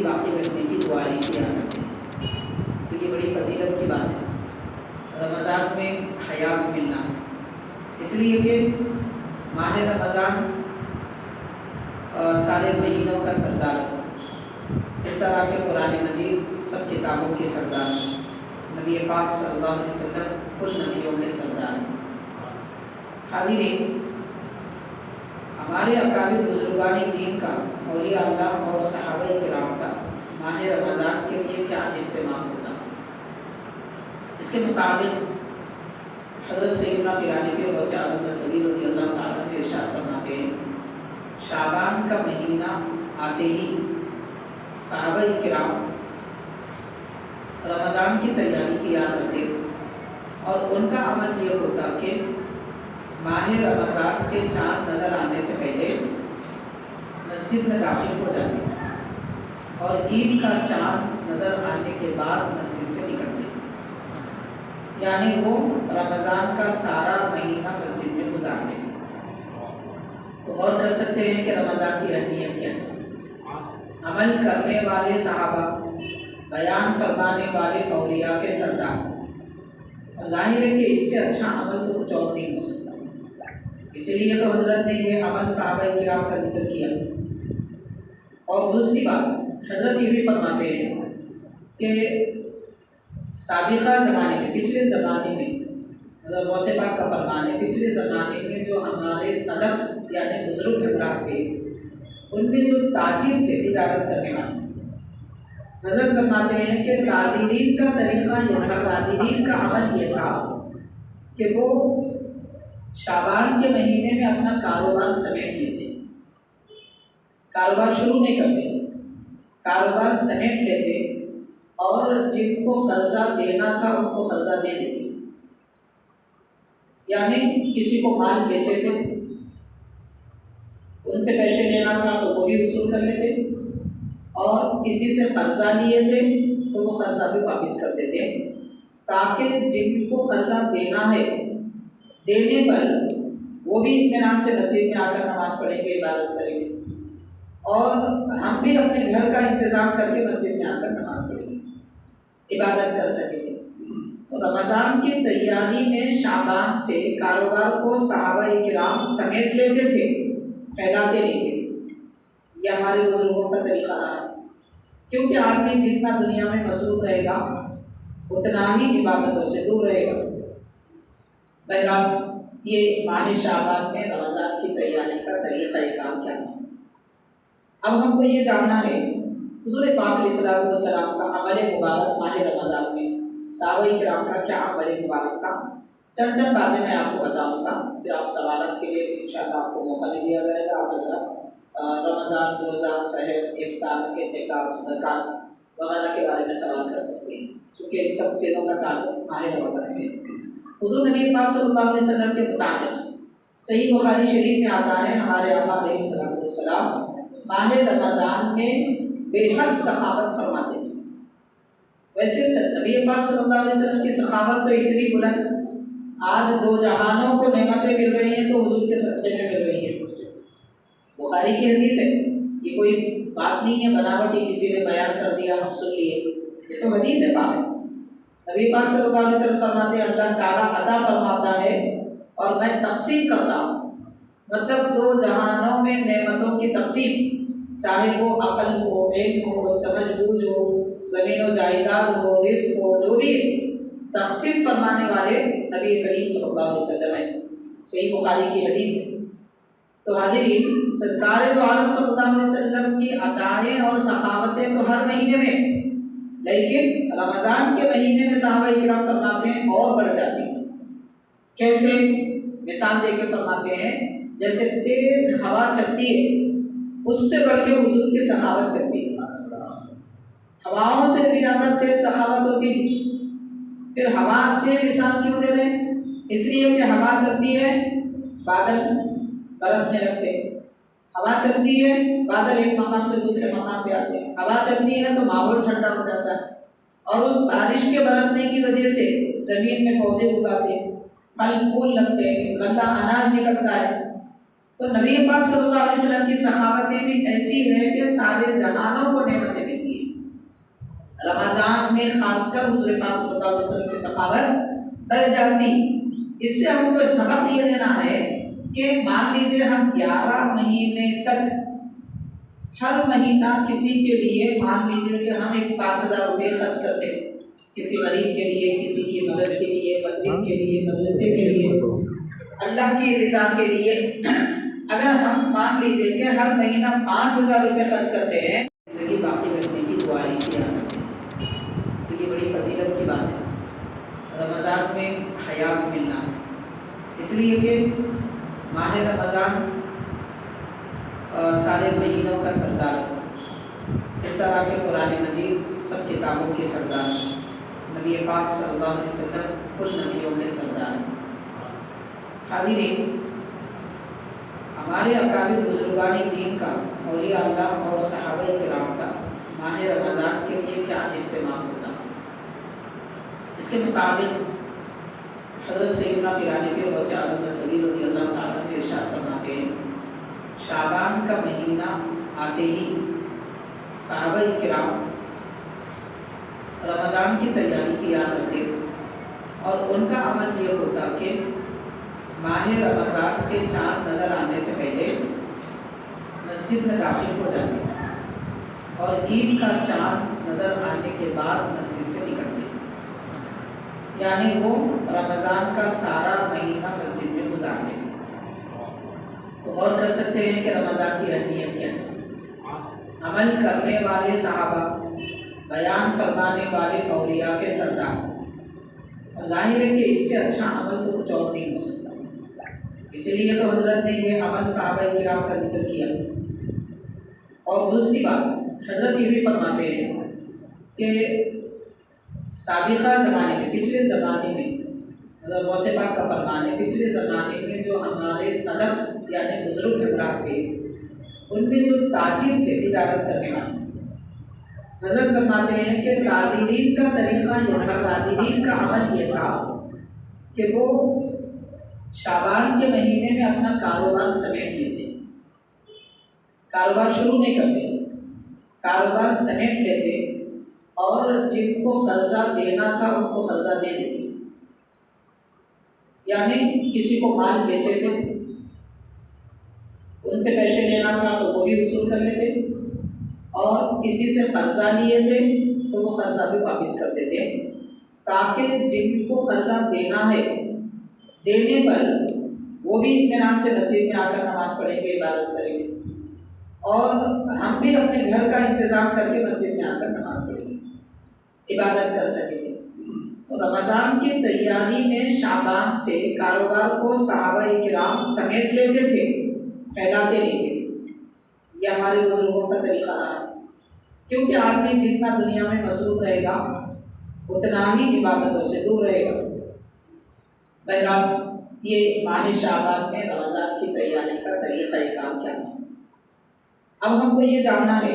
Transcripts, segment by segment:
ज़िंदगी बाकी रखने की दुआएं किया करते थे। तो ये बड़ी फजीलत की बात है रमज़ान में हयात मिलना, इसलिए कि माह रमज़ान सारे महीनों का सरदार है। इस तरह के कुरान मजीद सब किताबों के सरदार हैं। नबी पाक सल्लल्लाहु अलैहि वसल्लम कुल नबियों के सरदार हैं। हाज़िरीन, हमारे अकाबिर बुजुर्गानी दीन का, औलिया अल्लाह और सहाबा किराम का माह रमज़ान के लिए क्या इख्तिमाम होता। इसके मुताबिक हज़रत सैयदना पीरानी पीर गौसे आलम दस्तगीर रज़ियल्लाहु ताला अन्हु इरशाद फरमाते हैं, शाबान का महीना आते ही सहाबा किराम रमज़ान की तैयारी किया करते और उनका अमल ये होता कि माह रमज़ान के चाँद नज़र आने से पहले मस्जिद में दाखिल हो जाते और ईद का चाँद नज़र आने के बाद मस्जिद से निकलते। यानी वो रमज़ान का सारा महीना मस्जिद में गुजारते हैं। तो गौर कर सकते हैं कि रमज़ान की अहमियत क्या है। अमल करने वाले सहाबा, बयान फरमाने वाले औलिया के सरदार, और जाहिर है कि इससे अच्छा अमल तो कुछ और नहीं हो सकता। इसीलिए तो हज़रत ने ये अमल सहाबा किराम का जिक्र किया। और दूसरी बात, हज़रत ये भी फरमाते हैं कि साबिक़ा ज़माने में, पिछले ज़माने में, हज़रत गौसे पाक का फरमान है, पिछले ज़माने में जो हमारे सलफ़ यानी बुज़ुर्ग हज़रात थे, उनमें जो ताजिर थे, तिजारत करने वाले, हज़रत फरमाते हैं कि ताजिरीन का तरीक़ा यह था, ताजिरीन का अमल ये था कि वो शाबान के महीने में अपना कारोबार समेट लेते, कारोबार शुरू नहीं करते, कारोबार समेट लेते और जिनको कर्जा देना था उनको कर्जा दे देते। यानी किसी को माल बेचे थे, उनसे पैसे लेना था तो वो भी वसूल कर लेते, और किसी से कर्जा लिए थे तो वो कर्जा भी वापस कर देते, ताकि जिनको कर्जा देना है, देने पर वो भी इत्मीनान से मस्जिद में आकर नमाज पढ़ेंगे, इबादत करेंगे, और हम भी अपने घर का इंतज़ाम करके मस्जिद में आकर नमाज पढ़ेंगे, इबादत कर सकेंगे। तो रमज़ान की तैयारी में शाबान से कारोबार को सहाबा किराम समेट लेते थे, फैलाते नहीं थे। यह हमारे बुजुर्गों का तरीक़ा रहा है, क्योंकि आदमी जितना दुनिया में मसरूफ़ रहेगा उतना ही इबादतों से दूर रहेगा। बहरहाल ये माह शाबान में रमज़ान की तैयारी का तरीक़ा काम क्या था। अब हमको ये जानना है हुज़ूर पाक अलैहिस्सलाम का अमल मुबारक माह रमज़ान में सहाबा किराम का क्या अमल मुबारक था। चंद बातें मैं आपको बताऊंगा, फिर आप सवालत के लिए इंशाअल्लाह आपको मौका भी दिया जाएगा। आप हज़रात रमज़ान, रोज़ा, सहर, इफ्तार, इतिकाफ, ज़कात वगैरह के बारे में सवाल कर सकते हैं, क्योंकि इन सब चीज़ों का ताल्लुक़ माह रमज़ान से। हुज़ूर नबी पाक सल्लल्लाहु अलैहि वसल्लम के मुताबिक सही बुखारी शरीफ में आता है, हमारे आका अलैहिस्सलाम माह रमज़ान में बेहद सखावत फरमाते थे। वैसे नबी पाक सल्लल्लाहु अलैहि वसल्लम की सखावत तो इतनी बुलंद, आज दो जहानों को नेमतें मिल रही हैं तो हुजूर के सदक़े में मिल रही हैं। बुखारी की हदीस है, ये कोई बात नहीं है बनावटी किसी ने बयान कर दिया हम सुन लिए, ये तो हदीस है पाक। नबी पाक सल्लल्लाहु अलैहि वसल्लम फरमाते हैं, अल्लाह ताला अता फरमाता है और मैं तक़सीम करता हूँ। मतलब दो जहानों में नेमतों की तक़सीम, चाहे वो अक़ल हो, इल्म हो, समझ बूझ हो, ज़मीन व जायदाद हो, रिज़्क़ हो, जो भी तक़सीम फरमाने वाले नबी करीम सल्लल्लाहु अलैहि वसल्लम है। सही बुखारी की हदीस है। तो हाज़िरीन, सरकार दो आलम सल्लल्लाहु अलैहि वसल्लम की अताएँ और सखावतें तो हर महीने में, लेकिन रमज़ान के महीने में सहाबा किराम फरमाते हैं और बढ़ जाती थी। कैसे? मिसाल दे के फरमाते हैं, जैसे तेज हवा चलती है उससे बढ़ के हुजूर की सखावत चलती थी। हवाओं से ज़्यादा तेज सखावत होती थी। फिर हवा से मिसाल क्यों दे रहे हैं? इसलिए कि हवा चलती है, बादल बरसने लगते हैं। हवा चलती है, बादल एक मकाम से दूसरे मकाम पे आते हैं। हवा चलती है तो माहौल ठंडा हो जाता है, और उस बारिश के बरसने की वजह से ज़मीन में पौधे उगाते हैं, फल फूल लगते हैं, गंदा अनाज निकलता है। तो नबी पाक सल्लल्लाहु अलैहि वसल्लम की सखावतें भी ऐसी है कि सारे जहानों को नेमतें मिलती है। रमज़ान में खासकर हुज़ूर पाक सल्लल्लाहु अलैहि वसल्लम की सखावत बढ़ जाती। इससे हमको सबक ये लेना है कि मान लीजिए हम 11 महीने तक हर महीना किसी के लिए, मान लीजिए कि हम एक 5,000 रुपये खर्च करते हैं किसी गरीब के लिए, किसी की मदद के लिए, मस्जिद के लिए, मदरसे के लिए, अल्लाह की रज़ा के लिए। अगर हम मान लीजिए कि हर महीना 5,000 रुपये खर्च करते हैं, जिंदगी बाकी रखने की दुआएं किया करते हैं, तो ये बड़ी फजीलत की बात है। रमज़ान में हयात मिलना, इसलिए कि माह रमज़ान सारे महीनों का सरदार है। इस तरह के कुरान मजीद सब किताबों के सरदार है। नबी पाक सल्लल्लाहु अलैहि वसल्लम कुल नबियों के सरदार हैं। हाज़िरीन, हमारे अकाबिर बुजुर्गानी दीन का, औलिया अल्लाह और सहाबा किराम का माह रमज़ान के लिए क्या इख्तिमाम होता। इसके मुताबिक हज़रत सैयदना पीराने पीर गौसे आलम दस्तगीर रज़ियल्लाहु ताला अन्हु इरशाद फरमाते हैं, शाबान का महीना आते ही सहाबा किराम रमज़ान की तैयारी किया करते और उनका अमल ये होता कि माह रमज़ान के चाँद नज़र आने से पहले मस्जिद में दाखिल हो जाते और ईद का चाँद नज़र आने के बाद मस्जिद से निकलते। यानी वो रमज़ान का सारा महीना मस्जिद में गुजारते। तो गौर कर सकते हैं कि रमज़ान की अहमियत क्या है। अमल करने वाले सहाबा, बयान फरमाने वाले औलिया के सरदार, और जाहिर है कि इससे अच्छा अमल तो कुछ और नहीं हो सकता। इसीलिए तो हज़रत ने ये अमल सहाबा किराम का जिक्र किया। और दूसरी बात, हज़रत ये भी फरमाते हैं कि साबिक़ा ज़माने में, पिछले ज़माने में, हज़रत गौसे पाक का फरमान है, पिछले ज़माने में जो हमारे सलफ़ यानी बुज़ुर्ग हज़रात थे, उनमें जो ताजिर थे, तिजारत करने वाले, हज़रत फरमाते हैं कि ताजिरीन का तरीक़ा यह था, ताजिरीन का अमल ये था कि वो शाबान के महीने में अपना कारोबार समेट लेते। कारोबार शुरू नहीं करते, कारोबार समेट लेते और जिनको कर्जा देना था उनको कर्जा दे देते। यानी किसी को माल बेचे थे, उनसे पैसे लेना था तो वो भी वसूल कर लेते, और किसी से कर्जा लिए थे तो वो कर्जा भी वापस कर देते, ताकि जिनको कर्जा देना है, देने पर वो भी इत्मीनान से मस्जिद में आकर नमाज पढ़ेंगे, इबादत करेंगे, और हम भी अपने घर का इंतज़ाम करके मस्जिद में आकर नमाज पढ़ेंगे, इबादत कर सकेंगे। तो रमज़ान की तैयारी में शाबान से कारोबार को सहाबा किराम समेट लेते थे, फैलाते नहीं थे। ये हमारे बुजुर्गों का तरीका रहा है, क्योंकि आदमी जितना दुनिया में मसरूफ रहेगा उतना ही इबादतों से दूर रहेगा। बहरहाल, ये माह शाबान में रमज़ान की तैयारी का तरीक़ा-ए-कार क्या था। अब हमको ये जानना है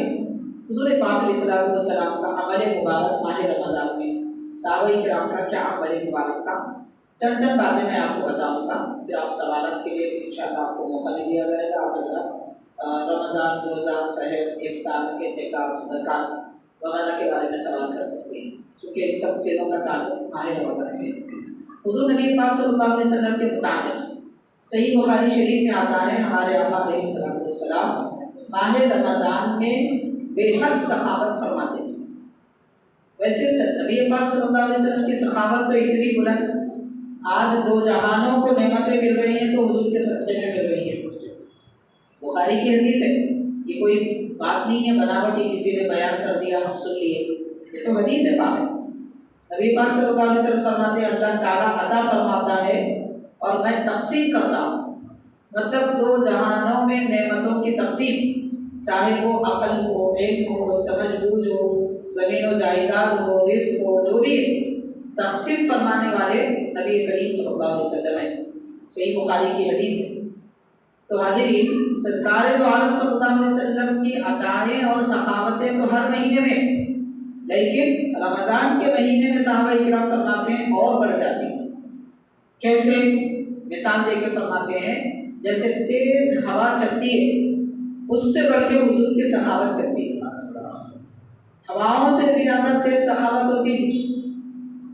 हुज़ूर पाक अलैहिस्सलातु वस्सलाम का अमल मुबारक माह रमज़ान में सहाबा किराम का क्या अमल मुबारक था। चंद बातें मैं आपको बताऊंगा, फिर आप सवालत के लिए इंशाअल्लाह आपको मौका भी दिया जाएगा। आप रमज़ान, रोज़ा, सहर, इफ्तार, इतिकाफ, ज़कात वगैरह के बारे में सवाल कर सकते हैं, क्योंकि इन सब चीज़ों का ताल्लुक माह रमज़ान से। हुज़ूर नबी पाक सल्लल्लाहु अलैहि वसल्लम के मुताबिक सही बुखारी शरीफ में आता है, हमारे आका अलैहिस्सलातु वस्सलाम माह रमज़ान में बेहद सखावत फरमाते थे। वैसे नबी पाक सल्लल्लाहु अलैहि वसल्लम की सखावत तो इतनी बुलंद, आज दो जहानों को नेमतें मिल रही हैं तो हुजूर के सदक़े में मिल रही हैं। बुखारी की हदीस है, ये कोई बात नहीं है बनावटी किसी ने बयान कर दिया हम सुन लिए, ये तो हदीस है पाक। नबी पाक सल्लल्लाहु अलैहि वसल्लम फरमाते हैं, अल्लाह ताला अता फरमाता है और मैं तक़सीम करता हूँ। मतलब दो जहानों में नेमतों की तक़सीम, चाहे वो अक़ल हो, इल्म हो, समझ बूझ हो, ज़मीन व जायदाद हो, रिज़्क़ हो, जो भी तक़सीम फरमाने वाले नबी करीम सल्लल्लाहु अलैहि वसल्लम है। सही बुखारी की हदीस है। तो हाज़िरीन, सरकार दो आलम सल्लल्लाहु अलैहि वसल्लम की अताएँ और सखावतें तो हर महीने में, लेकिन रमज़ान के महीने में सहाबा इकराम फरमाते हैं और बढ़ जाती थी। कैसे? मिसाल देके फरमाते हैं, जैसे तेज हवा चलती है उससे बढ़ के हुजूर की सखावत चलती थी। हवाओं से ज्यादा तेज सखावत होती थी।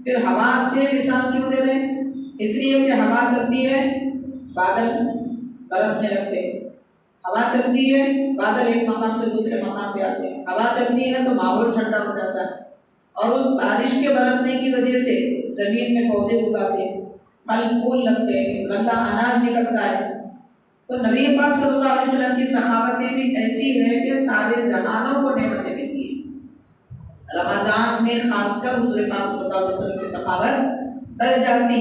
फिर हवा से मिसाल क्यों दे रहे हैं? इसलिए कि हवा चलती है, बादल बरसने लगते हैं। हवा चलती है, बादल एक मकाम से दूसरे मकाम पे आते हैं। हवा चलती है तो माहौल ठंडा हो जाता है, और उस बारिश के बरसने की वजह से जमीन में पौधे उगाते हैं, फल फूल लगते हैं, गंदा अनाज निकलता है। तो नबी पाक सल्लल्लाहु अलैहि वसल्लम की सखावतें भी ऐसी है कि सारे जहानों को नेमतें मिलती है। रमजान में खासकर हुजूर पाक सल्लल्लाहु अलैहि वसल्लम की सखावत बढ़ जाती।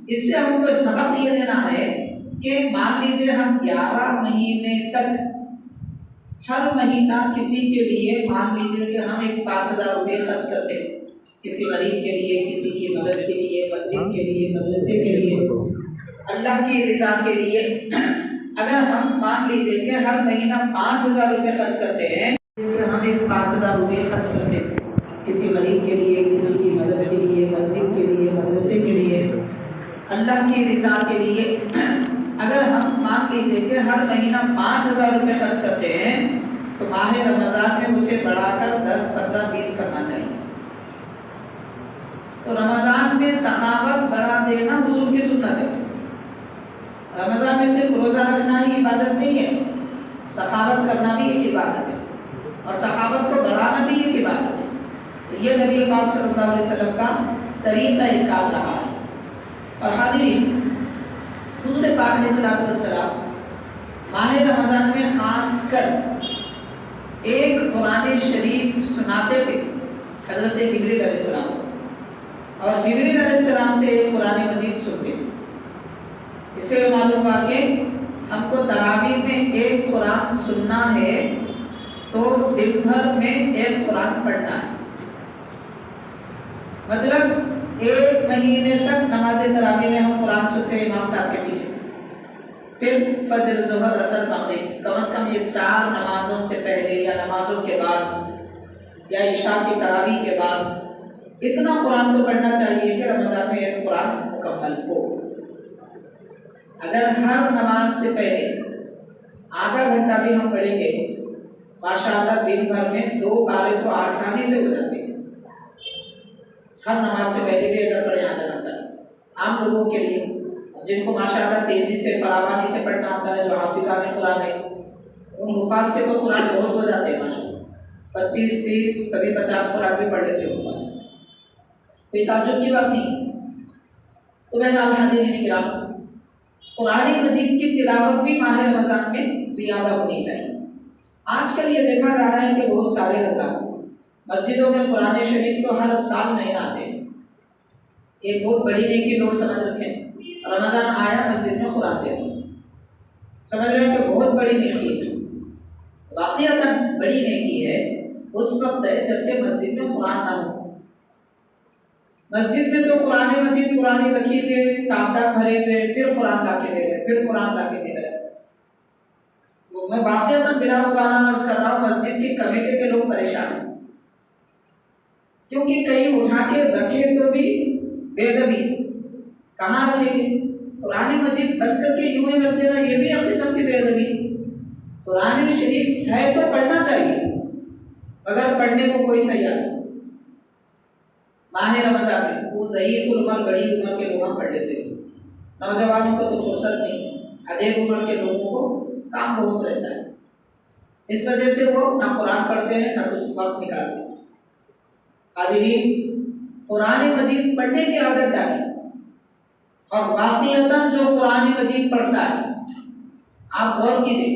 इससे हमको सबक ये लेना है कि मान लीजिए हम 11 महीने तक हर महीना किसी के लिए, मान लीजिए कि हम एक 5,000 रुपये खर्च करते हैं किसी गरीब के लिए, किसी की मदद के लिए, मस्जिद के लिए, मदरसे के लिए, अल्लाह की रज़ा के लिए। अगर हम मान लीजिए कि हर महीना 5,000 रुपये खर्च करते हैं, कि हम एक 5,000 रुपये खर्च करते हैं किसी गरीब के लिए, किसी की मदद के लिए, मस्जिद के लिए, मदरसे के लिए, अल्लाह की रज़ा के लिए। अगर हम मान लीजिए कि हर महीना 5,000 रुपये खर्च करते हैं, तो माह रमज़ान में उसे बढ़ाकर 10, 15, 20 करना चाहिए। तो रमज़ान में सखावत बढ़ा देना हुजूर की सुन्नत है। रमज़ान में सिर्फ रोज़ा रखना ही इबादत नहीं है, सखावत करना भी एक इबादत है, और सखावत को बढ़ाना भी एक इबादत है। तो ये नबी पाक सल्लल्लाहु अलैहि वसल्लम का तरीक़ा-ए-कार रहा है। और हाज़िरीन, हुज़ूर पाक अलैहिस्सलातु वस्सलाम माह रमज़ान में खासकर एक कुरान शरीफ सुनाते थे हज़रत जिब्रील अलैहिस्सलाम, और जिब्रील अलैहिस्सलाम से कुरान मजीद सुनते थे। इससे मालूम हुआ कि हमको तरावी में एक कुरान सुनना है तो दिन भर में एक कुरान पढ़ना है। मतलब 1 महीने तक नमाज तरावी में हम कुरान सुनते हैं इमाम साहब के पीछे, फिर फजर, ज़ोहर, असर, मगरिब, कम से कम ये 4 नमाजों से पहले या नमाजों के बाद या इशा की तरावी के बाद इतना कुरान तो पढ़ना चाहिए कि रमज़ान में एक कुरान मुकम्मल हो। अगर हर नमाज से पहले आधा घंटा भी हम पढ़ेंगे, माशाअल्लाह दिन भर में 2 पारे तो आसानी से हो जाते हैं। हर नमाज से पहले भी अगर पढ़े आधा घंटा, आम लोगों के लिए जिनको माशाअल्लाह तेजी से फरावानी से पढ़ना आता है, जो हाफिज़ाने कुरान है, उन हुफ़ाज़ के तो कुरान बहुत हो जाते हैं माशाअल्लाह, 25, 30, कभी 50 कुरान भी पढ़ लेते हैं हुफ़ाज़। कोई ताज्जुब की बात नहीं। तो बहरहाल हाज़िरीन किराम, कुरान मजीद की तिलावत भी माह रमज़ान में ज़्यादा होनी चाहिए। आजकल ये देखा जा रहा है कि बहुत सारे हज़रात मस्जिदों में कुरान शरीफ तो हर साल नहीं आते। एक बहुत बड़ी नेकी लोग समझ रखें, रमज़ान आया मस्जिद में कुरान दे दो, समझ रहे हैं कि बहुत बड़ी नेकी है। वाक़ियतन बड़ी नेकी है उस वक्त है जबकि मस्जिद में कुरान ना हो। मस्जिद में तो कुरान मजीद पुरानी रखी हुए, ताबदार भरे हुए, फिर कुरान ला के दे रहे, फिर कुरान ला के दे रहे। वो मैं वाक़ियतन बिना मुबालगा अर्ज़ कर रहा हूँ, मस्जिद की कमेटी के लोग परेशान हैं, क्योंकि कहीं उठा के रखे तो भी बेदबी, कहाँ रखेंगे? कुरान मजीद बंद करके यूं ही रख देना, ये भी एक किस्म की बेदबी। कुरान शरीफ है तो पढ़ना चाहिए, अगर पढ़ने को कोई तैयार नहीं। माह रमज़ान में वो ज़ईफ़ उम्र, बड़ी उम्र के लोग पढ़ लेते हैं, नौजवानों को तो फुर्सत नहीं, अधेड़ उम्र के लोगों को काम बहुत रहता है, इस वजह से वो ना कुरान पढ़ते हैं ना कुछ वक्त निकालते हैं। हाज़िरीन, कुरान मजीद पढ़ने की आदत डालें, और वाक़ियतन जो कुरान मजीद पढ़ता है, आप गौर कीजिए,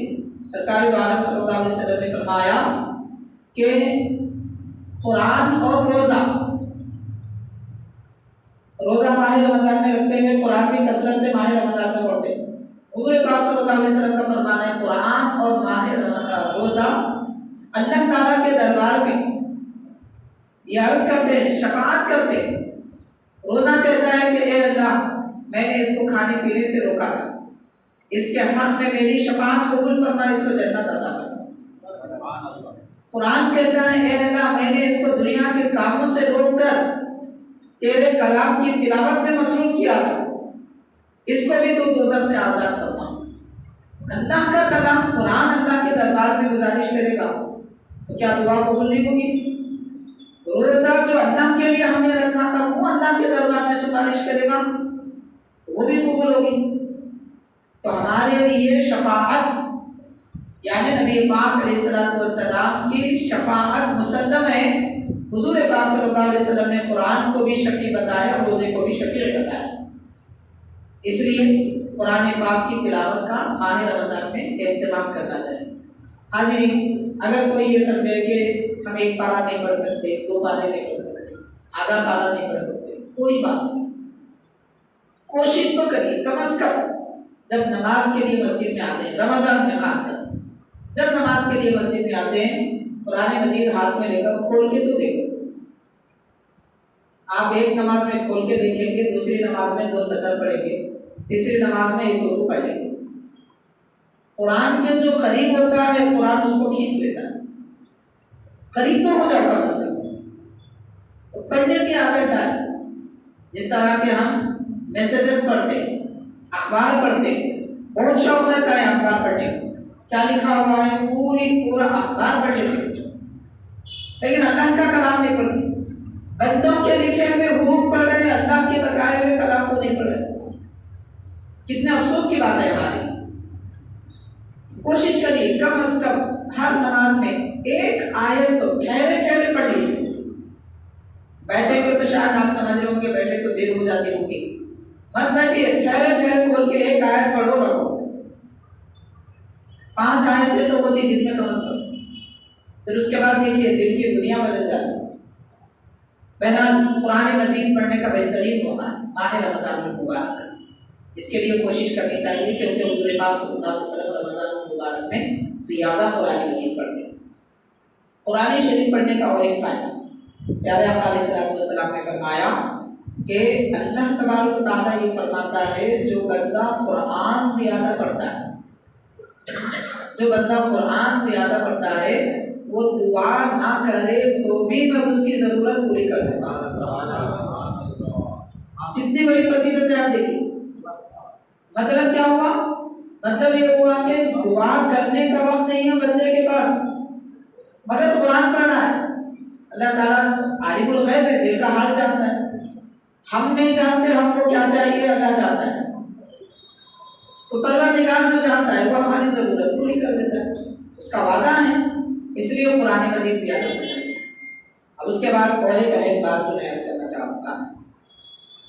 सरकार दो आलम सल्लल्लाहु अलैहि वसल्लम ने फरमाया कि कुरान और रोज़ा माह रमज़ान में रखते हैं, कुरान भी कसरत से माह रमज़ान में पढ़ते हैं। हुज़ूर पाक सल्लल्लाहु अलैहि वसल्लम का फरमाना है, कुरान और रोज़ा अल्लाह ताला के दरबार में ये अर्ज़ करते हैं, शफ़ाअत करते हैं। रोज़ा कहता है कि ए अल्लाह, मैंने इसको खाने पीने से रोका था, इसके हक़ में मेरी शफ़ाअत कबूल फरमा, इसको जन्नत अता फरमा। कुरान कहता है, ए अल्लाह, मैंने इसको दुनिया के कामों से रोककर तेरे कलाम की तिलावत में मसरूफ किया था, इसको भी तो दोज़ख से आज़ाद फरमा। अल्लाह का कलाम कुरान अल्लाह के दरबार में गुजारिश करेगा तो क्या दुआ कबूल नहीं होगी? रोजा जो अल्लाह के लिए हमने रखा था वो अल्लाह के दरबार में सिफारिश करेगा तो वो भी कबूल होगी। तो हमारे लिए शफाअत यानी नबी पाक अलैहिस्सलाम की शफाअत मुसल्लम है। हुजूर पाक सल्लल्लाहु अलैहि वसल्लम ने कुरान को भी शफी बताया, रोजे को भी शफी बताया। इसलिए कुरान पाक की तिलावत का माह रमजान में एहतमाम करना चाहिए। हाजिरीन, अगर कोई ये समझे कि हम एक पारा नहीं पढ़ सकते, दो पारे नहीं पढ़ सकते, आधा पारा नहीं पढ़ सकते, कोई बात नहीं, कोशिश तो करिए। कम से कम जब नमाज के लिए मस्जिद में आते हैं, रमजान में खासकर जब नमाज के लिए मस्जिद में आते हैं, कुरान मजीद हाथ में लेकर खोल के तो देखो। आप एक नमाज में खोल के देखेंगे, दूसरी नमाज में 2 सतर पढ़ेंगे, तीसरी नमाज में 1 रुकू पढ़ेंगे। कुरान के जो करीब होता है कुरान उसको खींच लेता है, करीब तो हो जाता मसला। तो पढ़ने की आदत डालें। जिस तरह के हम मैसेजेस पढ़ते, अखबार पढ़ते, बहुत शौक रहता है अखबार पढ़ने का, क्या लिखा हुआ है पूरा अखबार पढ़ लेते, लेकिन अल्लाह का कलाम नहीं पढ़ते। बंदों के लिखे हुए हुरूफ पढ़ रहे हैं, अल्लाह के बताए हुए कलाम को नहीं पढ़ रहे। कितने अफसोस की बात है हमारी। कोशिश करिए कम से कम हर नमाज में एक आयत तो ठहरे ठहरे पढ़ लीजिए। बैठे हुए तो शायद आप समझ रहे होंगे बैठे तो देर हो जाती होगी, मत बैठिए, ठहरे ठहरे खोल के एक आयत पढ़ो, रखो। 5 आयतें तो होती दिन में कम से कम, फिर उसके बाद देखिए दिल की दुनिया बदल जाती है। बहरहाल कुरान मजीद पढ़ने का बेहतरीन मौका है माह रमजान मुबारक। इसके लिए कोशिश करनी चाहिए क्योंकि हुजूर पाक सल्लल्लाहु अलैहि वसल्लम रमजान मुबारक में ज़्यादा कुरान मजीद पढ़ते हैं। कुरान शरीफ पढ़ने का और एक फायदा, प्यारे आका अलैहिस्सलाम ने फरमाया कि अल्लाह तबारक व तआला ये फरमाता है जो बंदा कुरान ज़्यादा पढ़ता है, जो बंदा कुरान ज़्यादा पढ़ता है वो दुआ ना करे तो भी मैं उसकी ज़रूरत पूरी कर देता हूँ। कितनी बड़ी फजीलत है आप देखिए। मतलब क्या हुआ? मतलब ये हुआ कि दुआ करने का वक्त नहीं है बंदे के पास, मगर कुरान पढ़ना है। अल्लाह ताला आलिमुल गैब है, दिल का हाल जानता है। हम नहीं जानते हमको क्या चाहिए, अल्लाह जानता है। तो परवरदिगार जो जानता है वो हमारी जरूरत पूरी कर देता है, उसका वादा है। इसलिए कुरान मजीद ज़्यादा पढ़ना चाहिए। अब उसके बाद और एक बात जो मैं अर्ज़ करना चाहूँगा,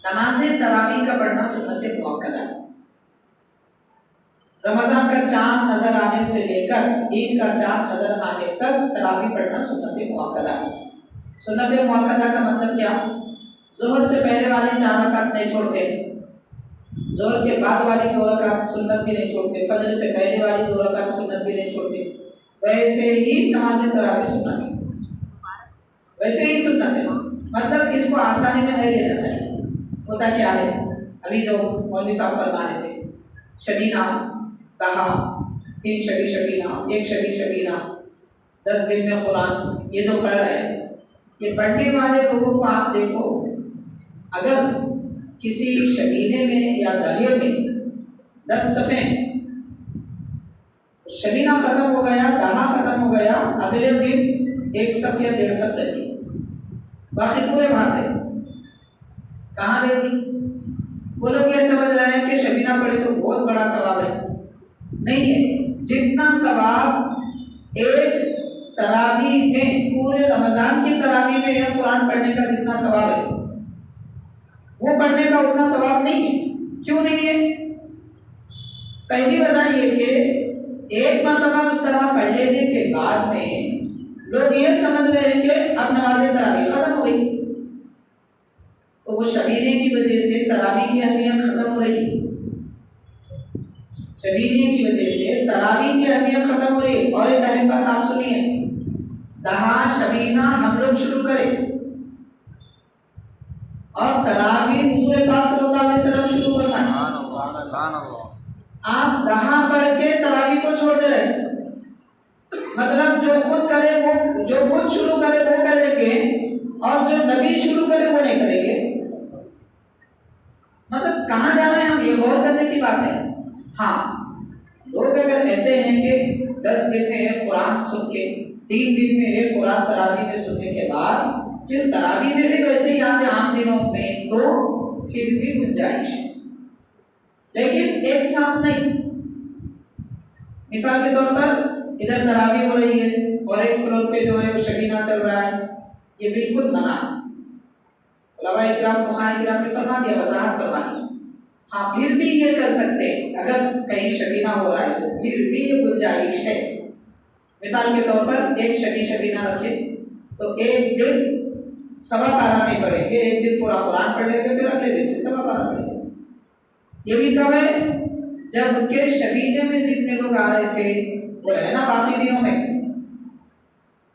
नमाज तरावी का पढ़ना सुन्नत मुअक्कदा है। रमजान का चांद नजर आने से लेकर ईद का चांद नजर आने तक तरावी पढ़ना सुन्नत मुअक्कदा है। सुन्नत मुअक्कदा का मतलब क्या? ज़ोहर से पहले वाली 4 रकात नहीं छोड़ते, ज़ोहर के बाद वाली 2 रकात सुन्नत भी नहीं छोड़ते, फजर से पहले वाली 2 रकात सुन्नत भी नहीं छोड़ते। वैसे ही नमाज तरावी सुन्नत है, वैसे ही सुन्नत है। मतलब इसको आसानी में नहीं लेना चाहिए। होता क्या है, अभी जो मौलवी साहब फरमा रहे थे, शबीना कहा, 3 शबी शबीना, 1 शबी शबीना, 10 दिन में कुरान, ये जो पढ़ रहे हैं, ये पढ़ने वाले लोगों को आप देखो, अगर किसी शबीने में या दरिया में 10 सफ़े, शबीना खत्म हो गया, दहा खत्म हो गया, अगले दिन 1 सफ़ या 1.5 सफ़ रहती, बाकी पूरे भाग गए। कहाँ रहेगी? वो लोग ये समझ रहे हैं कि शबीना पढ़े तो बहुत बड़ा सवाब है। नहीं है, जितना सवाब एक तरावी में, पूरे रमजान की तरावी में है कुरान पढ़ने का जितना सवाब है, वो पढ़ने का उतना सवाब नहीं है। क्यों नहीं है? पहली वजह ये कि एक मरतबा उस तरह पढ़ लेने के बाद में लोग ये समझ रहे हैं कि अब नमाज तरावी खत्म हो गई, तो वो शबीने की वजह से तरावी की अहमियत खत्म हो रही है। शबीने की वजह से तरावी की अहमियत खत्म हो रही है। और एक अहम बात आप सुनिए, दहा शबीना हम लोग शुरू करें और तरावी हुजूर पाक सल्लल्लाहु अलैहि वसल्लम शुरू करवाएं। आप दहा पढ़ के तरावी को छोड़ दे रहे हैं। मतलब जो खुद करे वो, जो खुद शुरू करे वो करेंगे और जो नबी शुरू करे वो नहीं करेंगे। मतलब कहाँ जा रहे हैं हम, ये गौर करने की बात है। हाँ, लोग अगर ऐसे हैं कि 10 दिन में एक कुरान सुन के, 3 दिन में एक कुरान तरावी में सुनने के बाद फिर तरावी में भी वैसे ही आते आम दिनों में, तो फिर भी गुंजाइश है, लेकिन एक साथ नहीं। मिसाल के तौर पर इधर तरावी हो रही है और एक फ्लोर पे जो है वो शबीना चल रहा है, ये बिल्कुल मना। उलमा इकराम फुक़हा इकराम ने फरमा दिया, वज़ाहत फरमा दी। हाँ, फिर भी ये कर सकते हैं, अगर कहीं शबीना हो रहा है तो फिर भी ये गुंजाइश है। मिसाल के तौर पर एक शबीना रखे तो एक दिन सवा पारा नहीं पढ़ेंगे, एक दिन पूरा कुरान पढ़ लेंगे, फिर अगले दिन से सवा पारा पढ़ेंगे। ये भी कब है? जबकि शबीने में जितने लोग आ रहे थे वो रहना बाकी दिनों में,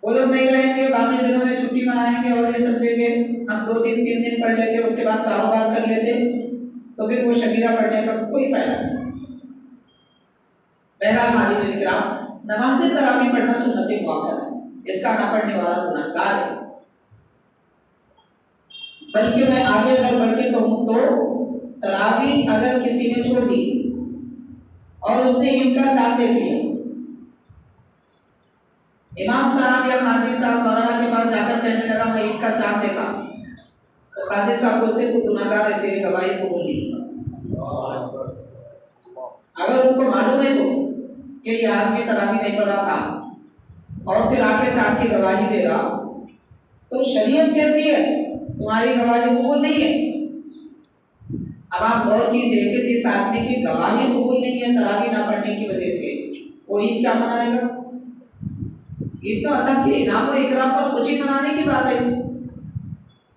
वो लोग नहीं रहेंगे, बाकी दिनों में छुट्टी मनाएंगे और ये समझेंगे हम 2 दिन 3 दिन पढ़ लेंगे, उसके बाद कारोबार कर लेते, तो फिर वो शबीना पढ़ने का कोई फायदा नहीं। बहरहाल हाज़िरीन इकराम, नमाज़ तरावी पढ़ना सुन्नत मुअक्कदा है, इसका ना पढ़ने वाला गुनाहगार है। बल्कि मैं आगे अगर बढ़ के कहूँ तो तरावी अगर किसी ने छोड़ दी और उसने ईद का चांद देख लिया, इमाम साहब या काजी साहब वगैरह के पास जाकर कहने लगा मैं ईद का चांद देखा, तो काजी साहब बोलते तू गुनाहगार है, तेरी गवाही कबूल नहीं। अगर उनको मालूम है तो कि ये आदमी तरावी नहीं पढ़ा था और फिर आके चांद की गवाही देगा, तो शरीयत कहती है तुम्हारी गवाही कबूल नहीं है। अब आप गौर कीजिए कि जिस आदमी की गवाही कबूल नहीं है तरावी ना पढ़ने की वजह से, वो ईद क्या मनाएगा? ईद तो अल्लाह के इनाम और इकराम पर खुशी मनाने की बात है।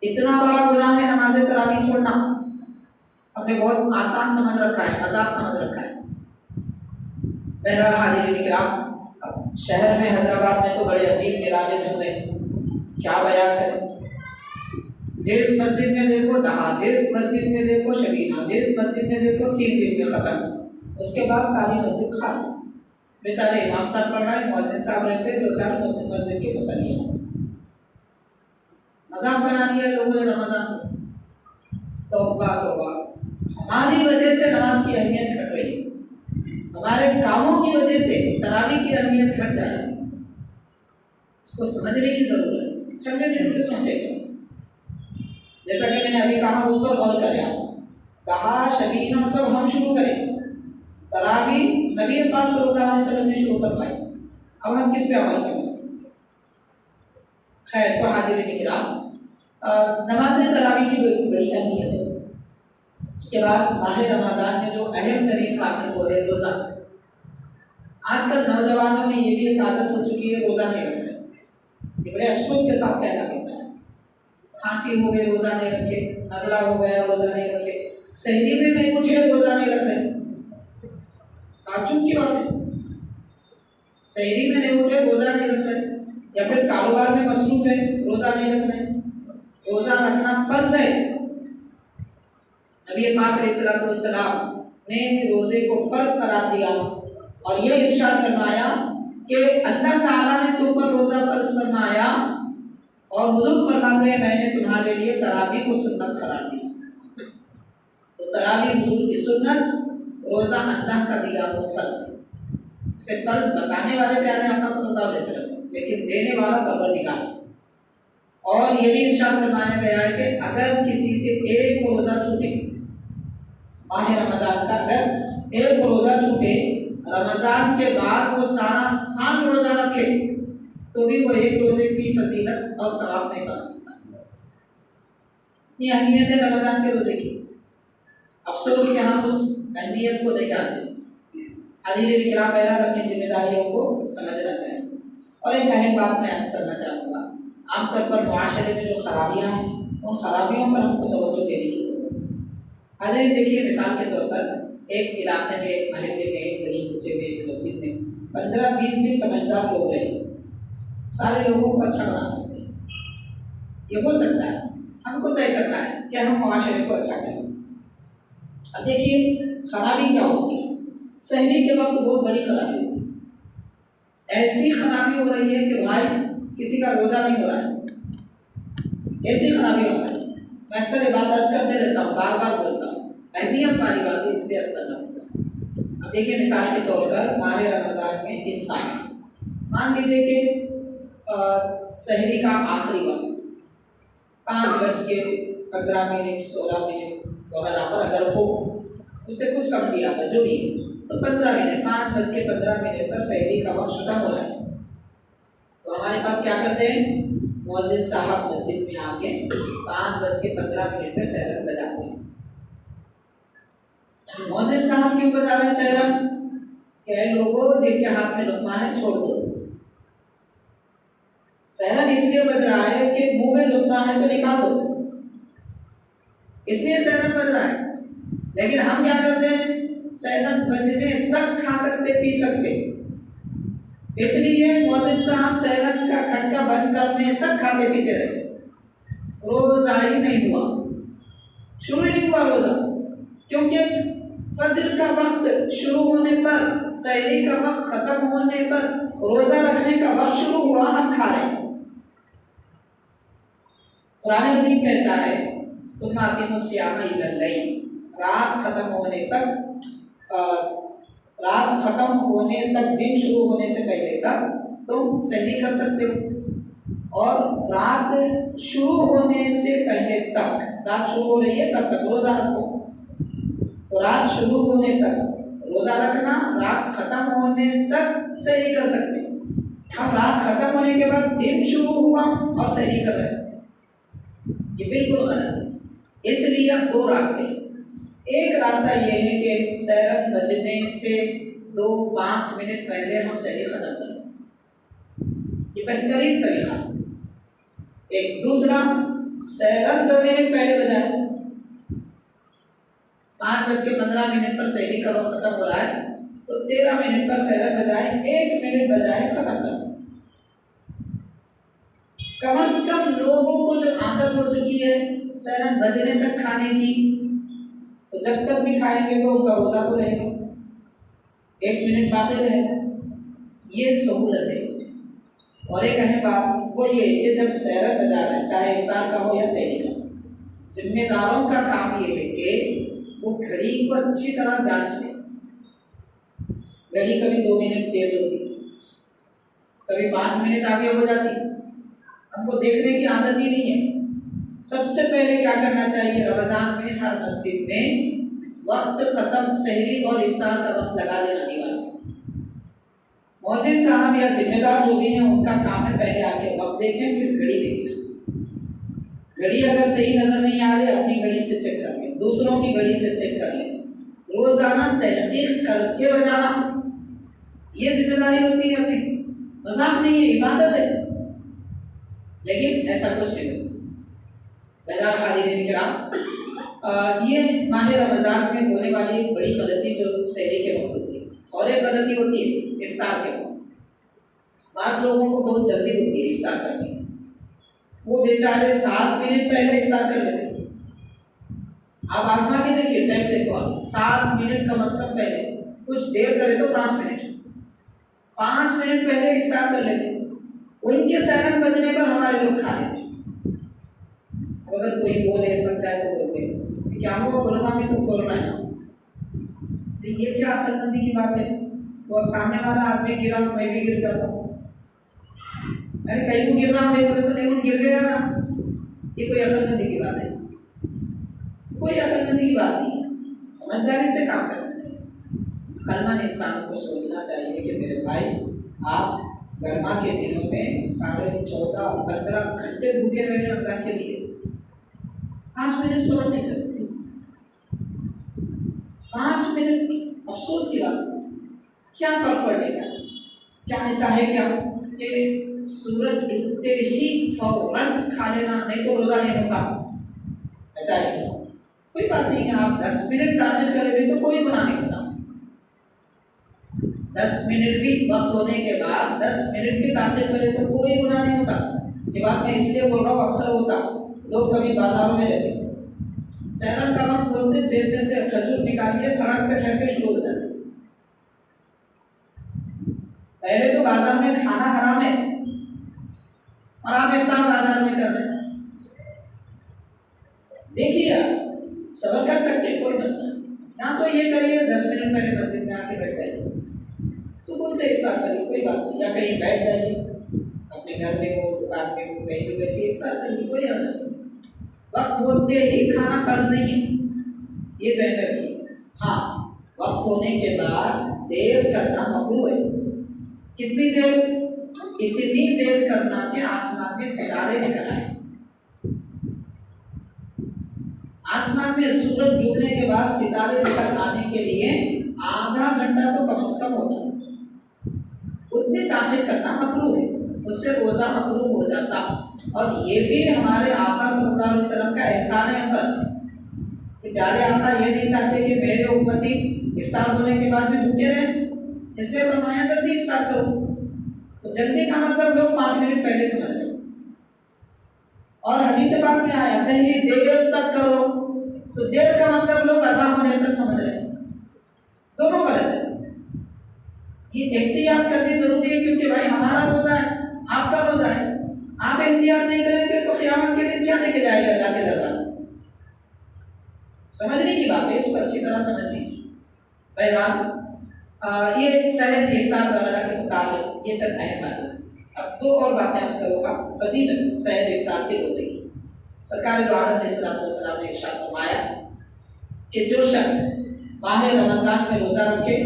इतना बड़ा गुनाह है नमाज तरावी छोड़ना, हमने बहुत आसान समझ रखा है, मजाक समझ रखा है। बहरहाल हाज़िरीन इकराम, शहर में हैदराबाद में तो बड़े अजीब निराले होंगे, क्या बयान करें। जिस मस्जिद में देखो दहा, जिस मस्जिद में देखो शबीना, जिस मस्जिद में देखो 3 दिन में खत्म, उसके बाद सारी मस्जिद खाली। बेचारे इमाम साहब पढ़ रहे हैं, मौज़िन साहब रहते, 2-4 मस्जिद के मुसल्ली हैं। मजाक बना लिया लोगों ने रमजान को। तौबा तौबा, हमारी वजह से नमाज की अहमियत घट रही है, हमारे कामों की वजह से तरावी की अहमियत घट जा रही है। इसको समझने की जरूरत है, ठंडे दिल से सोचेंगे। जैसा कि मैंने अभी कहा, उस पर गौर करें। दहा शबीना सब हम शुरू करें, तरावी नबी पाक सल्लल्लाहु अलैहि वसल्लम ने शुरू करवाई, अब हम किस पे अमल करें? खैर, तो हाज़िरीन इकराम, नमाज तरावी की बड़ी अहमियत है। उसके बाद माह रमज़ान में जो अहम तरीन काम है वो है रोज़ा। आजकल नौजवानों में ये भी एक आदत हो चुकी है, रोज़ा नहीं रख रहे। ये बड़े अफसोस के साथ कहना पड़ता है। खांसी हो गई रोज़ा नहीं रखे, नजला हो गया रोज़ा नहीं रखे, सहरी में नहीं उठे रोज़ा नहीं रख रहे। ताज्जुब की बात है, सहरी में नहीं उठे रोज़ा नहीं रख रहे, या फिर कारोबार में मसरूफ है रोज़ा नहीं रख रहे। रोज़ा रखना फर्ज है। नबी पाक अलैहिस्सलातु वस्सलाम ने रोज़े को फर्ज करार दिया और ये इरशाद फरमाया कि अल्लाह ताला ने तुम पर रोज़ा फर्ज फरमाया और हुज़ूर फरमाते हैं मैंने तुम्हारे लिए तरावी को सुन्नत करार दी। तो तरावी हुज़ूर की सुन्नत, रोज़ा अल्लाह का दिया वो फर्ज है। उसे फर्ज बताने वाले प्यारे आका सल्लल्लाहु अलैहि वसल्लम, लेकिन देने वाला परवरदिगार। और ये भी इरशाद फरमाया गया है कि अगर किसी से एक रोज़ा छूटे, माह रमज़ान का अगर एक रोज़ा छूटे, रमज़ान के बाद वो सारा साल रोज़ा रखे, तो भी वो एक रोज़े की फजीलत और सवाब नहीं पा सकता। ये अहमियत है रमज़ान के रोज़े की। अफसोस कि हम उस अहमियत को नहीं जानते। हाज़िरीन इकराम, बहरहाल अपनी जिम्मेदारियों को समझना चाहिए। और एक अहम बात मैं अर्ज़ करना चाहूँगा, आमतौर पर मुआशरे में जो खराबियाँ हैं, उन खराबियों पर हमको तवज्जो देने की ज़रूरत है। हाज़िरीन देखिए, मिसाल के तौर पर एक इलाके में, एक महल्ले में, एक गली कूचे में, एक मस्जिद में 15-20 भी समझदार लोग रहे, सारे लोगों को अच्छा बना सकते हैं। ये हो सकता है, हमको तय करना है कि हम मुआशरे को अच्छा करें। अब देखिए खराबी क्या होती है। सहरी के वक्त बहुत बड़ी खराबी होती है। ऐसी खराबी हो रही है कि भाई किसी का रोज़ा नहीं हो रहा है, ऐसी खराबी हो रही है। मैं अक्सर ये बात अर्ज करते रहता हूँ, बार बार बोलता हूँ, अहमियत वाली बात है, इसलिए अर्ज करना पड़ता है। अब देखिए मिसाल के तौर पर माह रमज़ान में इस साल मान लीजिए कि सहरी का आखिरी वक्त, 5:15 16 वगैरह पर अगर हो, उससे कुछ कम सी आता जो भी है, तो 15 मिनट 5:15 पर सहरी का वक्त खत्म हो रहा है, तो हमारे पास क्या करते हैं, मुअज्जिन साहब मस्जिद में आके 5:15 पे सहरन बजाते हैं। मुअज्जिन साहब क्यों बजा रहे हैं सहरन? क्या लोगों जिनके हाथ में लुक़मा है छोड़ दो। सहरन इसलिए बज रहा है कि मुंह में लुक़मा है तो निकाल दो, इसलिए सहरन बज रहा है। लेकिन हम क्या करते हैं, सहरन बजने तक खा सकते पी सकते, इसलिए मुअज्जिन साहब सहरन का खटका बंद करने तक खाते पीते रहते। रोजा ही नहीं हुआ, शुरू ही नहीं हुआ रोजा, क्योंकि फजर का वक्त शुरू होने पर, सहरी का वक्त खत्म होने पर रोजा रखने का वक्त शुरू हुआ, हम खा रहे हैं। कुरान मजीद कहता है तुम आतिमुस्सियाम इलल लैल, रात खत्म होने तक दिन शुरू होने से पहले तक तुम सहरी कर सकते हो, और रात शुरू होने से पहले तक, रात शुरू हो रही है तब तक रोजा रखो। तो रात शुरू होने तक रोजा रखना, रात खत्म होने तक सहरी कर सकते हैं। हम रात खत्म होने के बाद दिन शुरू हुआ और सहरी कर रहे हैं, ये बिल्कुल गलत है। इसलिए अब दो रास्ते, एक रास्ता ये है कि सहरन बजने से 2-5 मिनट पहले हम सहरी खत्म करें, ये बेहतरीन तरीका। एक दूसरा, सहरन 2 मिनट पहले बजाए, 5:15 पर सहरी का वक्त खत्म हो रहा है तो 13 मिनट पर सहरन बजाए, 1 मिनट बजाए, खत्म कर दें। कम से कम लोगों को जो आदत हो चुकी है सहरन बजने तक खाने की, तो जब तक भी खाएंगे तो उनका रोजा तो रहेगा, 1 मिनट बाकी रहेगा, ये सहूलत है इसमें। और एक अहम बात वो ये कि जब सहरन बजा रहे हैं, चाहे इफ्तार का हो या सहरी का, जिम्मेदारों का काम ये है कि वो घड़ी को अच्छी तरह जांच ले। घड़ी कभी 2 मिनट तेज होती, कभी 5 मिनट आगे हो जाती, हमको देखने की आदत ही नहीं है। सबसे पहले क्या करना चाहिए, रमजान में हर मस्जिद में वक्त खत्म, सहरी और इफ्तार का वक्त लगा देना दीवार में। मुअज्जिन साहब या जिम्मेदार जो भी हैं उनका काम है पहले आके वक्त देखें, फिर घड़ी देखें। घड़ी अगर सही नजर नहीं आ रही, अपनी घड़ी से चेक कर लें, दूसरों की घड़ी से चेक कर लें, रोजाना तहकीक करके बजाना, ये जिम्मेदारी होती है अपनी, मजाक नहीं है, इबादत है। लेकिन ऐसा कुछ नहीं होता। बहरहाल हाज़िरीन किराम, ये माह रमजान में होने वाली एक बड़ी गलती जो सहरी के वक्त होती है, और एक गलती होती है इफ्तार के वक्त। बाज़ लोगों को बहुत जल्दी होती है इफ्तार करने की, वो बेचारे 7 मिनट पहले इफ्तार कर लेते हैं। आप आजमा के देखिए, टाइम देखो आप, 7 मिनट कम से कम पहले, कुछ देर करे तो 5 मिनट, 5 मिनट पहले इफ्तार कर लेते हैं। उनके सहरन बजने पर हमारे लोग खा लेते हैं। अगर कोई बोले समझाए तो बोलते हैं क्या हुआ, बोलना में तो खोलना है, तो ये क्या अक्लमंदी की बात है। वो सामने वाला आदमी गिरा, मैं भी गिर जाता हूँ, अरे कहीं को गिरना हुआ बोले तो नहीं, वो गिर गया ना, ये कोई अक्लमंदी की बात है? कोई अक्लमंदी की बात नहीं है। समझदारी से काम करना चाहिए। अक्लमंद इंसान को सोचना चाहिए कि मेरे भाई, आप गर्मा के दिनों में 14.5-15 घंटे भूखे रहे अल्लाह के लिए, 5 मिनट सब्र नहीं कर सकते। 5 मिनट अफसोस की बात, क्या फर्क पड़ेगा? क्या ऐसा है क्या कि सूरज डूबते ही फौरन खा लेना, नहीं तो रोजा नहीं होता? ऐसा है क्या? कोई बात नहीं है, आप 10 मिनट ताख़िर करेंगे तो कोई गुनाह नहीं होता। 10 मिनट भी वक्त होने के बाद 10 मिनट भी ताख़िर करें तो कोई गुनाह नहीं होता। ये बात मैं इसलिए बोल रहा हूँ, अक्सर होता, लोग कभी बाजारों में रहते, सहरन का वक्त होते जेब में से खजूर निकाल के सड़क पे ठहर के शुरू हो जाते। पहले तो बाजार में खाना हराम है और आप इफ्तार बाजार में कर रहे हैं। देखिए आप सब्र कर सकते हैं, कोई मसला नहीं। यहाँ तो ये करिए 10 मिनट पहले मस्जिद में आके बैठ जाइए, सुकून से इफ्तार करिए, कोई बात नहीं। या कहीं बैठ जाइए, अपने घर में हो, दुकान में हो, कहीं भी बैठिए इफ्तार करिए, कोई हर्ज नहीं। वक्त होते ही खाना फर्ज नहीं है, ये ध्यान रखिए। हाँ, वक्त होने के बाद देर करना मकरूह है। कितनी देर? इतनी देर करना कि आसमान में सितारे निकल आए। आसमान में सूरज डूबने के बाद सितारे निकल आने के लिए आधा घंटा तो कम से कम होता है। उतनी ताखीर करना मकरूह है, उससे रोजा मकरूह हो जाता। और ये भी हमारे आका सल्लल्लाहु अलैहि वसल्लम का एहसान है हम पर कि प्यारे आका ये नहीं चाहते कि मेरे उम्मती इफ्तार होने के बाद भी भूखे रहें, इसलिए फरमाया जल्दी इफ्तार करो। तो जल्दी का मतलब लोग 5 मिनट पहले समझ रहे। और हदीस पाक में आया सही देर तक करो, तो देर का मतलब लोग अज़ा होने तक समझ रहे हैं। दोनों गलत है। ये एहतियात करनी जरूरी है, क्योंकि भाई हमारा रोजा है, आपका रोजा है। आप एहतियात नहीं करेंगे तो क़यामत के दिन क्या लेके जाएगा अल्लाह के दरबार? समझने की बात है, इसको अच्छी तरह समझ लीजिए। बहरहाल ये सहर इफ्तार वगैरह के मुताबिक ये चलता है बात। अब दो और बातें अर्ज करूँगा फजीलत सहर इफ्तार के रोजे की। सरकार दो आलम अलैहिस्सलाम ने इरशाद फरमाया कि जो शख्स माह रमज़ान में रोज़ा रखे,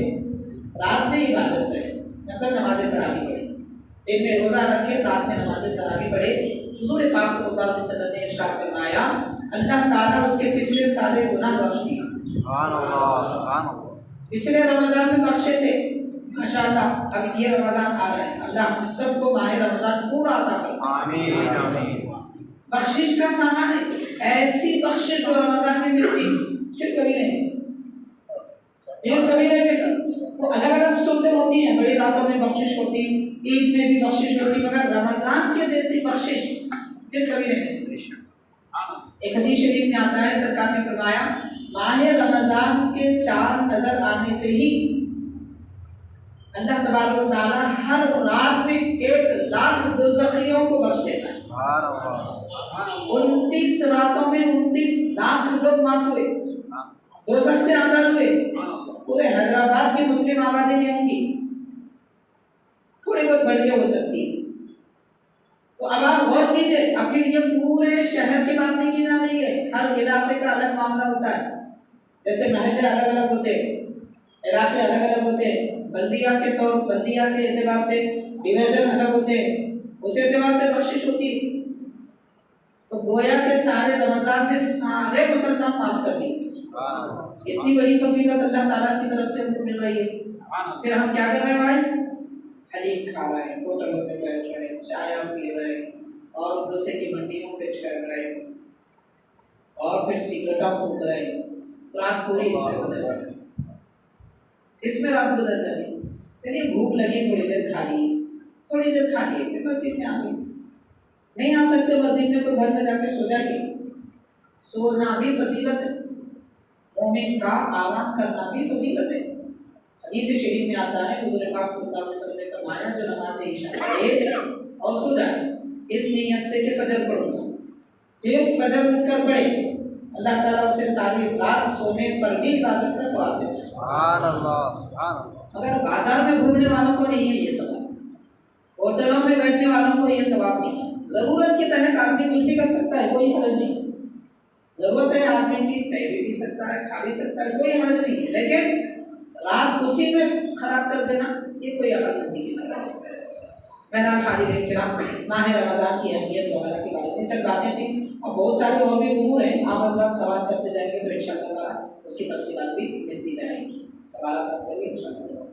रात में इबादत करे, मतलब नमाज तरावी पढ़े, दिन में रोज़ा रखे, रात में नमाज तरावी पढ़े, हुज़ूर पाक सल्लल्लाहु अलैहि वसल्लम ने इरशाद फरमाया अल्लाह ताला उसके पिछले सारे गुनाह बख्श दिए। सुभान अल्लाह, सुभान अल्लाह। पिछले रमज़ान में बख्शे थे माशाअल्लाह, अब ये रमज़ान आ रहा है, अल्लाह हम सबको माह रमज़ान पूरा अता फरमाए। आमीन आमीन। बख्शिश का सामान है, ऐसी बख्शिश जो रमज़ान में मिलती फिर कभी नहीं मिलती, फिर कभी नहीं मिलती। वो अलग अलग सूरतें होती हैं, बड़ी रातों में बख्शिश होती, ईद में भी बख्शिश होती, मगर रमज़ान के जैसी बख्शिश फिर कभी नहीं मिलती। एक हदीस शरीफ में आता है, सरकार ने फरमाया माह रमज़ान के चांद नजर आने से ही अल्लाह तबारक व तआला हर रात में 1,00,000 दोज़खियों को बख्श देता है। 29 रातों में 29 लाख लोग माफ हुए, दोज़ख से आजाद हुए। पूरे हैदराबाद की मुस्लिम आबादी में होंगी, थोड़ी बहुत बढ़ के हो सकती है। तो अब आप गौर कीजिए, अभी ये पूरे शहर की बात नहीं की जा रही है, हर इलाके का अलग मामला होता है। जैसे महल्ले अलग अलग होते हैं, इलाके अलग अलग होते हैं, बल्दिया के एतबार से डिवीजन अलग होते हैं, उस एतबार से बख्शिश होती है। तो गोया के सारे रमज़ान में सारे मुसलमान माफ कर दिए। इतनी बड़ी फजीलत अल्लाह ताला की तरफ से हमको मिल रही है। फिर हम क्या कर रहे हैं भाई? हलीम खा रहे हैं, होटलों में बैठ रहे हैं, चाय पी रहे हैं, और दूसरे की मंडियों पे चढ़ रहे हैं, और फिर सिगरेटा फूंक रहे हैं। रात पूरी इसमें गुजर जाती, इसमें रात गुजर जाती। चलिए भूख लगी, थोड़ी देर खा ली, थोड़ी देर खा ली, फिर मस्जिद में आ गई। नहीं आ सकते मस्जिद में तो घर में जाके सो जाइए। सोना भी फजीलत है, मोमिन का आराम करना भी फजीलत है। हदीस शरीफ में आता है, हुज़ूर पाक सल्लल्लाहु अलैहि वसल्लम ने फरमाया जो नमाज इशा पढ़े और सो जाए इस नीयत से कि फजर पढ़ूंगा, फिर फजर उठकर पढ़े, अल्लाह ताला उसे सारी रात सोने पर भी इबादत का सवाब देता है। सुभान अल्लाह, सुभान अल्लाह। मगर बाजार में घूमने वालों को नहीं है ये सवाब, होटलों में बैठने वालों को ये सवाब नहीं है। जरूरत के तहत आदमी कुछ भी कर सकता है, कोई हर्ज नहीं। जरूरत है आदमी की, चाय भी पी सकता है, खा भी सकता है, कोई हर्ज नहीं है। लेकिन रात उसी में खराब कर देना, ये कोई अकलमंदी की बात है। बहरहाल हाज़िरीन किराम, माह रमज़ान की अहमियत वगैरह के बारे में चंद बातें थी, और बहुत सारे और भी उमूर हैं। आप हज़रात सवाल करते जाएंगे तो इंशाअल्लाह उसकी तफसीलात भी मिलती जाएंगी। सवाल आप करिए इंशाअल्लाह।